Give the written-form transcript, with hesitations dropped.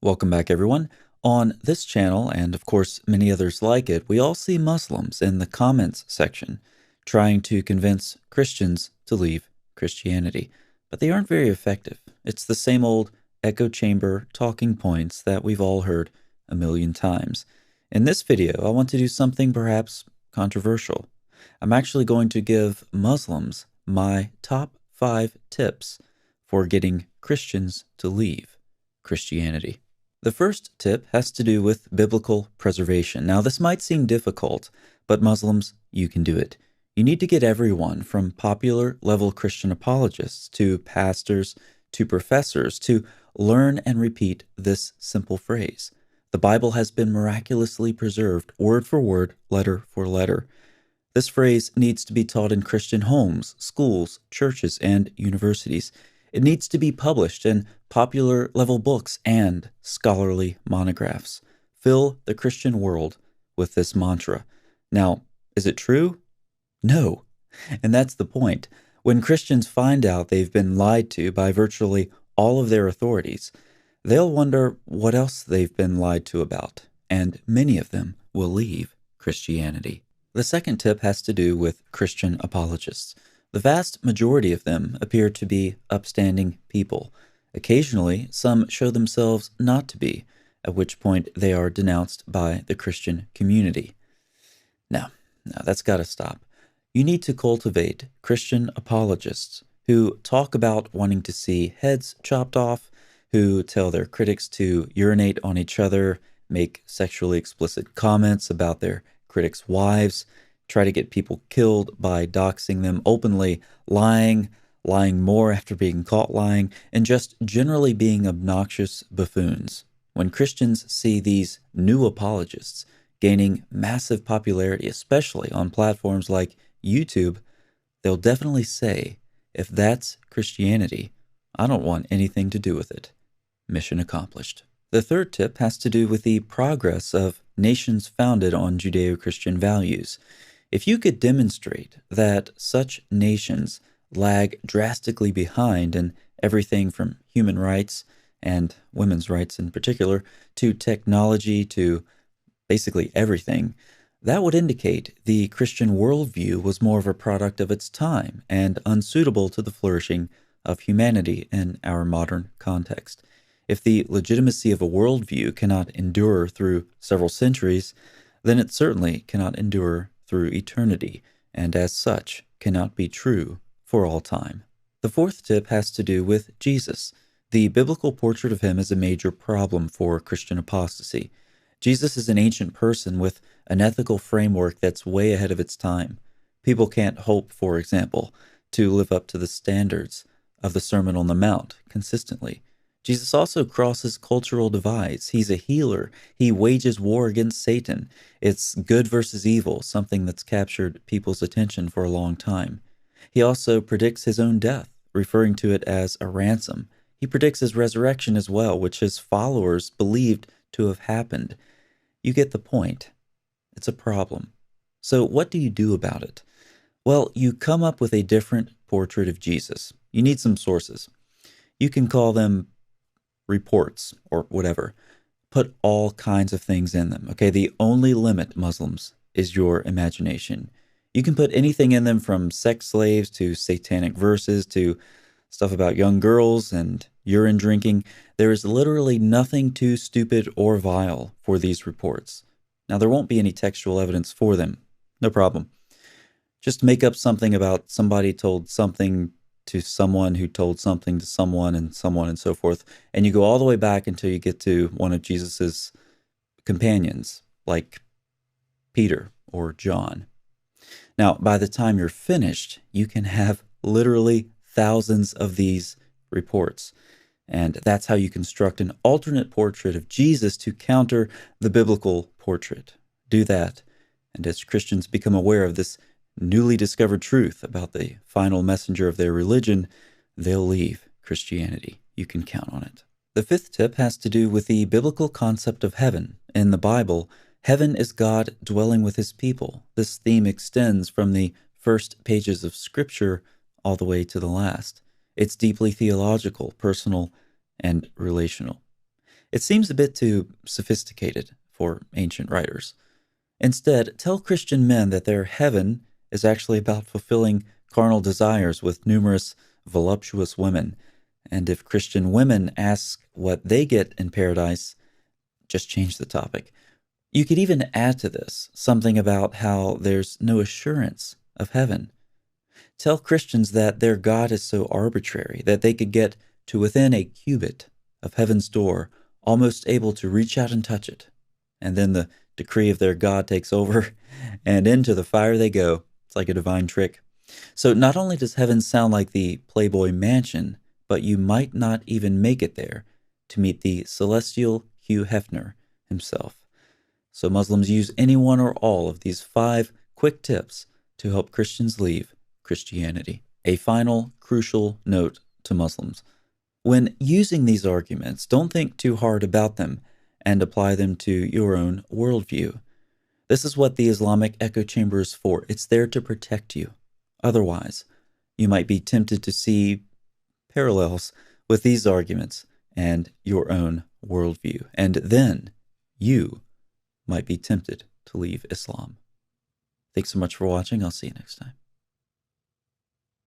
Welcome back, everyone. On this channel, and of course many others like it, we all see Muslims in the comments section trying to convince Christians to leave Christianity, but they aren't very effective. It's the same old echo chamber talking points that we've all heard a million times. In this video, I want to do something perhaps controversial. I'm actually going to give Muslims my top 5 tips for getting Christians to leave Christianity. The first tip has to do with biblical preservation. Now, this might seem difficult, but Muslims, you can do it. You need to get everyone from popular level Christian apologists to pastors to professors to learn and repeat this simple phrase. The Bible has been miraculously preserved, word for word, letter for letter. This phrase needs to be taught in Christian homes, schools, churches, and universities. It needs to be published in popular level books and scholarly monographs. Fill the Christian world with this mantra. Now, is it true? No. And that's the point. When Christians find out they've been lied to by virtually all of their authorities, they'll wonder what else they've been lied to about, and many of them will leave Christianity. The second tip has to do with Christian apologists. The vast majority of them appear to be upstanding people. Occasionally, some show themselves not to be, at which point they are denounced by the Christian community. Now, that's got to stop. You need to cultivate Christian apologists who talk about wanting to see heads chopped off, who tell their critics to urinate on each other, make sexually explicit comments about their critics' wives, try to get people killed by doxing them openly, lying more after being caught lying, and just generally being obnoxious buffoons. When Christians see these new apologists gaining massive popularity, especially on platforms like YouTube, they'll definitely say, if that's Christianity, I don't want anything to do with it. Mission accomplished. The third tip has to do with the progress of nations founded on Judeo-Christian values. If you could demonstrate that such nations lag drastically behind in everything from human rights, and women's rights in particular, to technology, to basically everything, that would indicate the Christian worldview was more of a product of its time and unsuitable to the flourishing of humanity in our modern context. If the legitimacy of a worldview cannot endure through several centuries, then it certainly cannot endure through eternity, and as such cannot be true for all time. The fourth tip has to do with Jesus. The biblical portrait of him is a major problem for Christian apostasy. Jesus is an ancient person with an ethical framework that's way ahead of its time. People can't hope, for example, to live up to the standards of the Sermon on the Mount consistently. Jesus also crosses cultural divides. He's a healer. He wages war against Satan. It's good versus evil, something that's captured people's attention for a long time. He also predicts his own death, referring to it as a ransom. He predicts his resurrection as well, which his followers believed to have happened. You get the point. It's a problem. So what do you do about it? Well, you come up with a different portrait of Jesus. You need some sources. You can call them reports or whatever. Put all kinds of things in them. Okay, the only limit, Muslims, is your imagination. You can put anything in them from sex slaves to satanic verses to stuff about young girls and urine drinking. There is literally nothing too stupid or vile for these reports. Now, there won't be any textual evidence for them. No problem. Just make up something about somebody told something to someone who told something to someone and so forth. And you go all the way back until you get to one of Jesus's companions, like Peter or John. Now, by the time you're finished, you can have literally thousands of these reports. And that's how you construct an alternate portrait of Jesus to counter the biblical portrait. Do that. And as Christians become aware of this newly discovered truth about the final messenger of their religion, they'll leave Christianity. You can count on it. The fifth tip has to do with the biblical concept of heaven. In the Bible, heaven is God dwelling with his people. This theme extends from the first pages of Scripture all the way to the last. It's deeply theological, personal, and relational. It seems a bit too sophisticated for ancient writers. Instead, tell Christian men that their heaven is actually about fulfilling carnal desires with numerous voluptuous women. And if Christian women ask what they get in paradise, just change the topic. You could even add to this something about how there's no assurance of heaven. Tell Christians that their God is so arbitrary that they could get to within a cubit of heaven's door, almost able to reach out and touch it. And then the decree of their God takes over, and into the fire they go. It's like a divine trick. So not only does heaven sound like the Playboy Mansion, but you might not even make it there to meet the celestial Hugh Hefner himself. So Muslims use any one or all of these 5 quick tips to help Christians leave Christianity. A final crucial note to Muslims. When using these arguments, don't think too hard about them and apply them to your own worldview. This is what the Islamic echo chamber is for. It's there to protect you. Otherwise, you might be tempted to see parallels with these arguments and your own worldview. And then you might be tempted to leave Islam. Thanks so much for watching. I'll see you next time.